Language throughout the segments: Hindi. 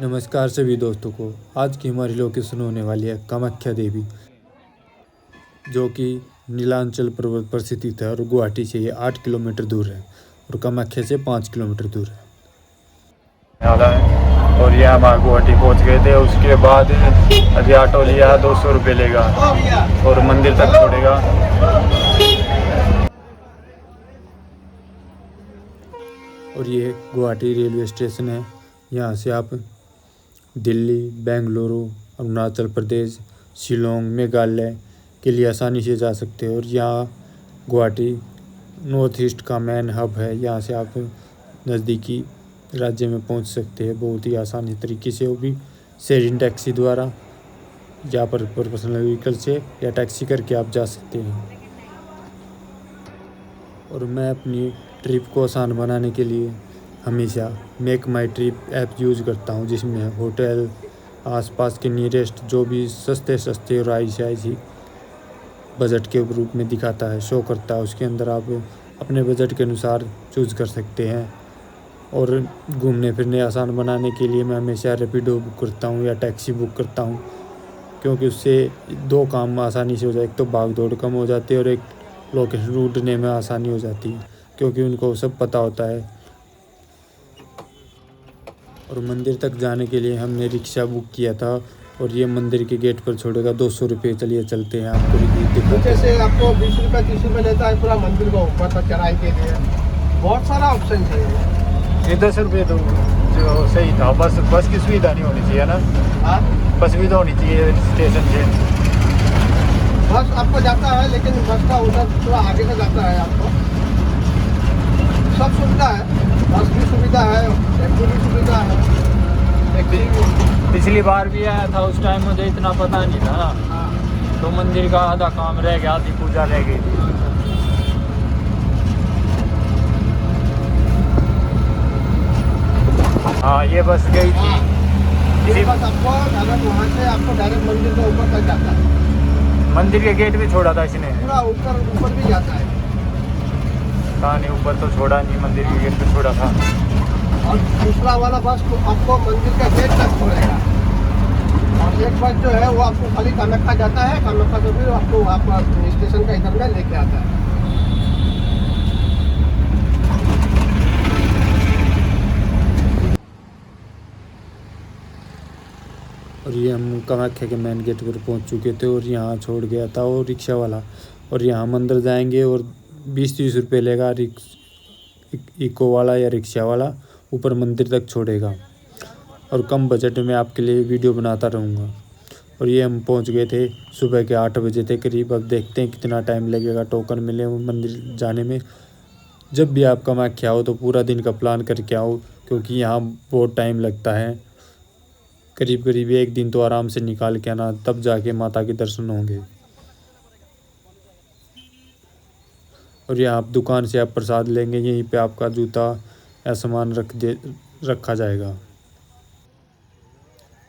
नमस्कार सभी दोस्तों को। आज की हमारी लोकेशन होने वाली है कामाख्या देवी, जो कि नीलांचल पर्वत पर स्थित है और गुवाहाटी से ये 8 किलोमीटर दूर है और कामाख्या से 5 किलोमीटर दूर है। और ये हम गुवाहाटी पहुंच गए थे। उसके बाद अभी ऑटो लिया 200 रुपये लेगा और मंदिर तक छोड़ेगा। और ये गुवाहाटी रेलवे स्टेशन है। यहाँ से आप दिल्ली, बेंगलुरु, अरुणाचल प्रदेश, शिलोंग, मेघालय के लिए आसानी से जा सकते हैं। और यहाँ गुवाहाटी नॉर्थ ईस्ट का मेन हब है। यहाँ से आप नज़दीकी राज्य में पहुँच सकते हैं बहुत ही आसानी तरीके से, वो भी शेयरिंग टैक्सी द्वारा या पर पर्सनल व्हीकल से या टैक्सी करके आप जा सकते हैं। और मैं अपनी ट्रिप को आसान बनाने के लिए हमेशा मेक माई ट्रिप ऐप यूज़ करता हूँ, जिसमें होटल, आसपास के नियरेस्ट जो भी सस्ते और आईसी बजट के रूप में दिखाता है, शो करता है, उसके अंदर आप अपने बजट के अनुसार चूज़ कर सकते हैं। और घूमने फिरने आसान बनाने के लिए मैं हमेशा रैपिडो बुक करता हूँ या टैक्सी बुक करता हूँ, क्योंकि उससे दो काम आसानी से हो जाए। एक तो भाग दौड़ कम हो जाती है और एक लोकेशन ढूंढने में आसानी हो जाती है, क्योंकि उनको सब पता होता है। और मंदिर तक जाने के लिए हमने रिक्शा बुक किया था और ये मंदिर के गेट पर छोड़ेगा 200 रुपये। चलिए चलते हैं, आपको नीचे से आपको 20 रुपये 30 रुपये लेता है पूरा मंदिर को ऊपर तक चढ़ाई के लिए। बहुत सारा ऑप्शन है। ये 10 रुपये तो जो सही था। बस की सुविधा नहीं होनी चाहिए ना। हाँ, बस सुविधा होनी चाहिए स्टेशन से। बस आपको जाता है, लेकिन बस का उधर थोड़ा आगे से जाता है। आपको सब सुविधा है, बस की सुविधा है, टेम्पो की सुविधा है। पिछली बार भी आया था, उस टाइम मुझे इतना पता नहीं था ना। तो मंदिर का आधा काम रह गया, आधी पूजा रह गई थी। हाँ, ये बस गई थी। ये बस आपको डायरेक्ट वहाँ से आपको डायरेक्ट मंदिर के ऊपर तक जाता है। मंदिर के गेट भी छोड़ा था इसने। पूरा ऊपर भी जाता है। कहाँ नहीं, ऊपर तो छोड़ा नहीं, मंदिर के गेट पे छोड़ा था। और दूसरा वाला बस तो आपको मंदिर का गेट तक छोड़ेगा। और एक बस जो है वो आपको खाली कामाख्या जाता है, कामाख्या से फिर आपको आपका स्टेशन का इधर में लेके आता है। और ये हम कामाख्या के मेन गेट पर पहुंच चुके थे और यहाँ छोड़ गया था वो रिक्शा वाला। और यहाँ मंदिर जाएंगे और 20-30 रुपये लेगा इको वाला या रिक्शा वाला, ऊपर मंदिर तक छोड़ेगा। और कम बजट में आपके लिए वीडियो बनाता रहूँगा। और ये हम पहुंच गए थे सुबह के 8 बजे थे करीब। अब देखते हैं कितना टाइम लगेगा टोकन मिले मंदिर जाने में। जब भी आप कामाख्या आओ तो पूरा दिन का प्लान करके आओ, क्योंकि यहाँ बहुत टाइम लगता है। करीब 1 दिन तो आराम से निकाल के आना, तब जाके माता के दर्शन होंगे। और यहाँ आप दुकान से आप प्रसाद लेंगे, यहीं पे आपका जूता या सामान रखा जाएगा।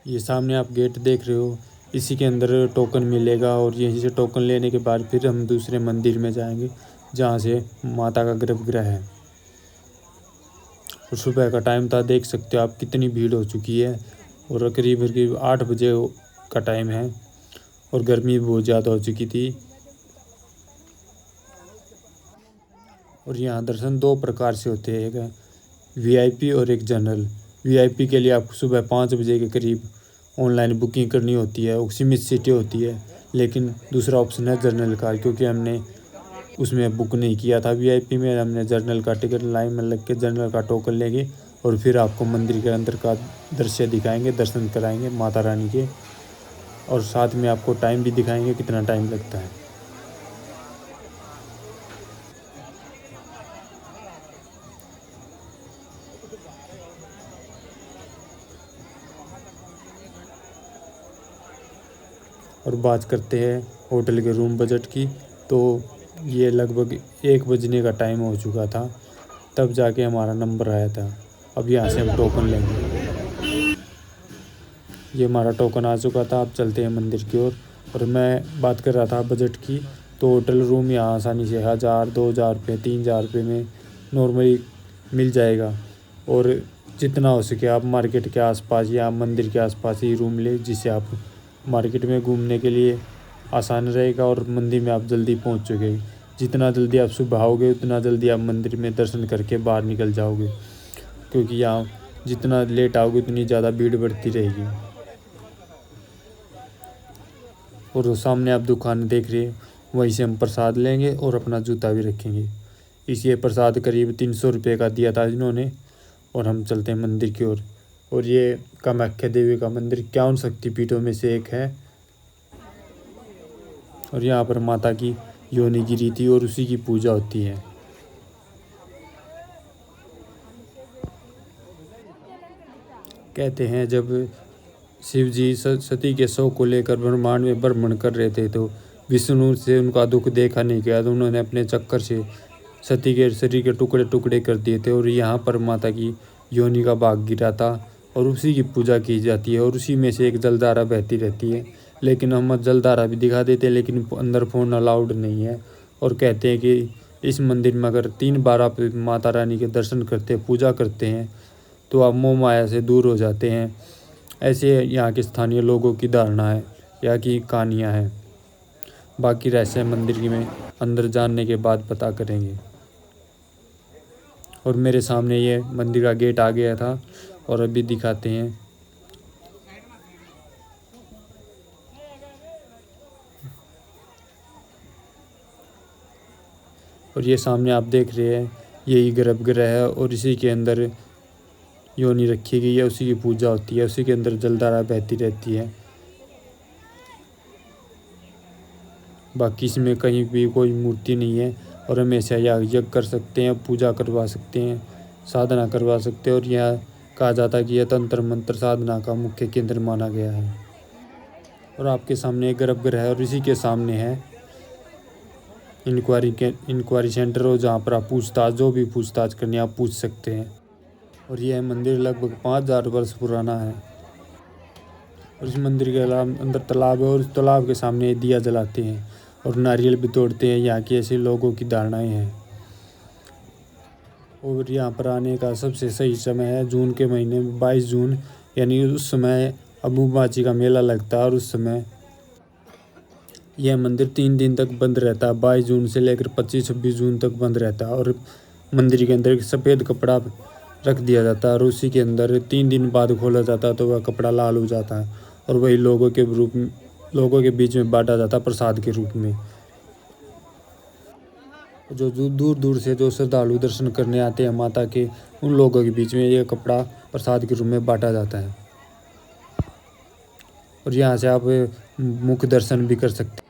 ये सामने आप गेट देख रहे हो, इसी के अंदर टोकन मिलेगा। और यहीं से टोकन लेने के बाद फिर हम दूसरे मंदिर में जाएंगे, जहाँ से माता का गर्भगृह है। और सुबह का टाइम था, देख सकते हो आप कितनी भीड़ हो चुकी है। और करीब 8 बजे का टाइम है और गर्मी बहुत ज़्यादा हो चुकी थी। और यहाँ दर्शन 2 प्रकार से होते हैं, एक वीआईपी और एक जनरल। वीआईपी के लिए आपको सुबह 5 बजे के करीब ऑनलाइन बुकिंग करनी होती है, वो सीमित सीटें होती है। लेकिन दूसरा ऑप्शन है जनरल का, क्योंकि हमने उसमें बुक नहीं किया था वीआईपी में, हमने जनरल का टिकट लाइन में लग के जनरल का टोकन लेंगे और फिर आपको मंदिर के अंदर का दृश्य दिखाएंगे, दर्शन कराएंगे माता रानी के। और साथ में आपको टाइम भी दिखाएंगे कितना टाइम लगता है। और बात करते हैं होटल के रूम बजट की, तो ये लगभग 1 बजने का टाइम हो चुका था, तब जाके हमारा नंबर आया था। अब यहाँ से हम टोकन लेंगे। ये हमारा टोकन आ चुका था, अब चलते हैं मंदिर की ओर। और मैं बात कर रहा था बजट की, तो होटल रूम यहाँ आसानी से 1000, 2000 रुपये, 3000 रुपये में नॉर्मली मिल जाएगा। और जितना हो सके आप मार्केट के आसपास या मंदिर के आसपास ही रूम ले, जिससे आप मार्केट में घूमने के लिए आसान रहेगा और मंदिर में आप जल्दी पहुंच चुके। जितना जल्दी आप सुबह आओगे उतना जल्दी आप मंदिर में दर्शन करके बाहर निकल जाओगे, क्योंकि यहाँ जितना लेट आओगे उतनी ज़्यादा भीड़ बढ़ती रहेगी। और वो सामने आप दुकान देख रहे हैं, वहीं से हम प्रसाद लेंगे और अपना जूता भी रखेंगे। इसी प्रसाद करीब 300 रुपये का दिया था इन्होंने। और हम चलते हैं मंदिर की ओर। और ये कामाख्या देवी का मंदिर 51 शक्तिपीठों में से एक है। और यहाँ पर माता की योनि गिरी थी और उसी की पूजा होती है। कहते हैं जब शिव जी सती के शव को लेकर ब्रह्मांड में भ्रमण कर रहे थे तो विष्णु से उनका दुख देखा नहीं गया, तो उन्होंने अपने चक्कर से सती के शरीर के टुकड़े टुकड़े कर दिए थे। और यहाँ पर माता की योनि का भाग गिरा था और उसी की पूजा की जाती है और उसी में से एक जलधारा बहती रहती है। लेकिन हम जलधारा भी दिखा देते हैं, लेकिन अंदर फ़ोन अलाउड नहीं है। और कहते हैं कि इस मंदिर में अगर 3 बार आप माता रानी के दर्शन करते पूजा करते हैं तो आप मोह माया से दूर हो जाते हैं। ऐसे यहाँ के स्थानीय लोगों की धारणा है, यहाँ की कहानियाँ हैं। बाकी रहस्य मंदिर की में अंदर जानने के बाद पता करेंगे। और मेरे सामने ये मंदिर का गेट आ गया था और अभी दिखाते हैं। और ये सामने आप देख रहे हैं, यही गर्भगृह है और इसी के अंदर योनि रखी गई है, उसी की पूजा होती है, उसी के अंदर जलधारा बहती रहती है। बाकी इसमें कहीं भी कोई मूर्ति नहीं है और हमेशा यज्ञ कर सकते हैं, पूजा करवा सकते हैं, साधना करवा सकते हैं। और यह कहा जाता है कि यह तंत्र मंत्र साधना का मुख्य केंद्र माना गया है। और आपके सामने एक गर्भगृह है और इसी के सामने है इंक्वायरी सेंटर हो, जहाँ पर आप जो भी पूछताछ करनी आप पूछ सकते हैं। और यह मंदिर लगभग 5000 वर्ष पुराना है। और इस मंदिर के अंदर तालाब है और उस तालाब के सामने दिया जलाते हैं और नारियल भी तोड़ते हैं। यहाँ के ऐसे लोगों की धारणाएं हैं। और यहाँ पर आने का सबसे सही समय है जून के महीने में, 22 जून, यानी उस समय अम्बुबाची का मेला लगता है। और उस समय यह मंदिर 3 दिन तक बंद रहता है, 22 जून से लेकर 25-26 जून तक बंद रहता है। और मंदिर के अंदर एक सफ़ेद कपड़ा रख दिया जाता है और उसी के अंदर 3 दिन बाद खोला जाता है तो वह कपड़ा लाल हो जाता है और वही लोगों के बीच में बांटा जाता है प्रसाद के रूप में। जो दूर दूर से जो श्रद्धालु दर्शन करने आते हैं माता के, उन लोगों के बीच में यह कपड़ा प्रसाद के रूप में बांटा जाता है। और यहाँ से आप मुख्य दर्शन भी कर सकते हैं।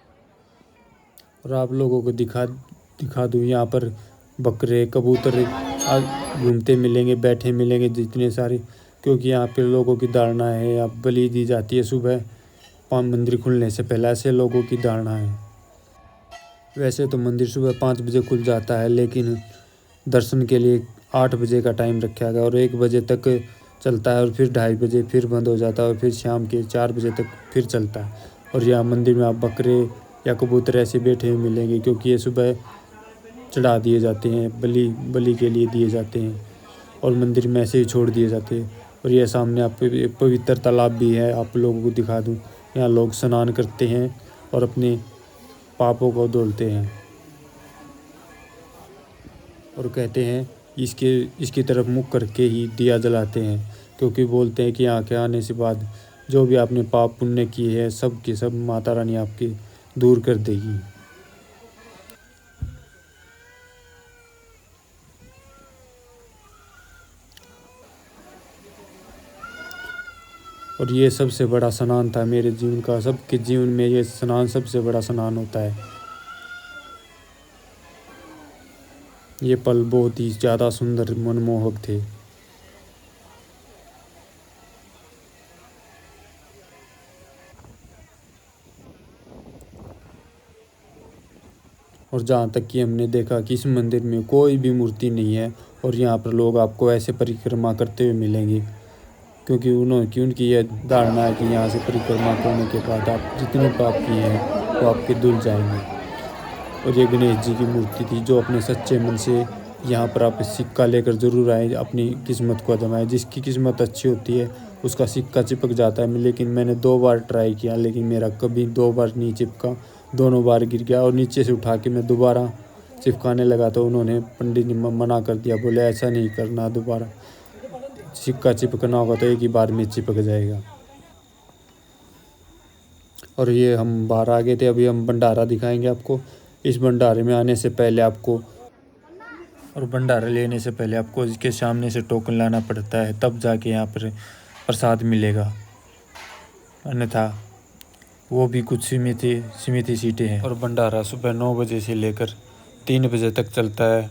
और आप लोगों को दिखा दूँ, यहाँ पर बकरे कबूतर घूमते मिलेंगे, बैठे मिलेंगे जितने सारे, क्योंकि यहाँ पे लोगों की धारणा है आप बलि दी जाती है सुबह मंदिर खुलने से पहले, ऐसे लोगों की धारणा है। वैसे तो मंदिर सुबह 5 बजे खुल जाता है, लेकिन दर्शन के लिए 8 बजे का टाइम रखा गया और 1 बजे तक चलता है और फिर 2:30 बजे फिर बंद हो जाता है और फिर शाम के 4 बजे तक फिर चलता है। और यहाँ मंदिर में आप बकरे या कबूतर ऐसे बैठे हुए मिलेंगे, क्योंकि ये सुबह चढ़ा दिए जाते हैं, बलि के लिए दिए जाते हैं और मंदिर में ऐसे ही छोड़ दिए जाते हैं। और यह सामने आप पवित्र तालाब भी है, आप लोगों को दिखा दूं। यहाँ लोग स्नान करते हैं और अपने पापों को धुलते हैं। और कहते हैं इसकी तरफ मुख करके ही दिया जलाते हैं, क्योंकि बोलते हैं कि यहाँ के आने से बाद जो भी आपने पाप पुण्य किए हैं सब के सब माता रानी आपके दूर कर देगी। और ये सबसे बड़ा स्नान था मेरे जीवन का, सबके जीवन में ये स्नान सबसे बड़ा स्नान होता है। ये पल बहुत ही ज़्यादा सुंदर मनमोहक थे। और जहाँ तक कि हमने देखा कि इस मंदिर में कोई भी मूर्ति नहीं है और यहाँ पर लोग आपको ऐसे परिक्रमा करते हुए मिलेंगे, क्योंकि उनकी यह धारणा है कि यहाँ से परिक्रमा करने के बाद आप जितने पाप किए हैं वो आपके धुल जाएंगे। और ये गणेश जी की मूर्ति थी जो अपने सच्चे मन से यहाँ पर आप सिक्का लेकर ज़रूर आए, अपनी किस्मत को आजमाएं। जिसकी किस्मत अच्छी होती है उसका सिक्का चिपक जाता है, लेकिन मैंने 2 बार ट्राई किया लेकिन मेरा कभी 2 बार नहीं चिपका, दोनों बार गिर गया। और नीचे से उठा के मैं दोबारा चिपकाने लगा तो उन्होंने पंडित ने मना कर दिया, बोले ऐसा नहीं करना, दोबारा सिक्का चिपकना होगा तो एक ही बार में चिपक जाएगा। और ये हम बाहर आ गए थे, अभी हम भंडारा दिखाएंगे आपको। इस भंडारे में आने से पहले आपको और भंडारा लेने से पहले आपको इसके सामने से टोकन लाना पड़ता है, तब जाके यहाँ पर प्रसाद मिलेगा, अन्यथा वो भी कुछ सीमित सीटें हैं। और भंडारा सुबह 9 बजे से लेकर 3 बजे तक चलता है।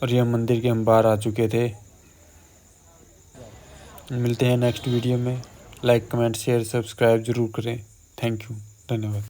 और यह मंदिर के हम बाहर आ चुके थे। मिलते हैं नेक्स्ट वीडियो में। लाइक कमेंट शेयर सब्सक्राइब ज़रूर करें। थैंक यू, धन्यवाद।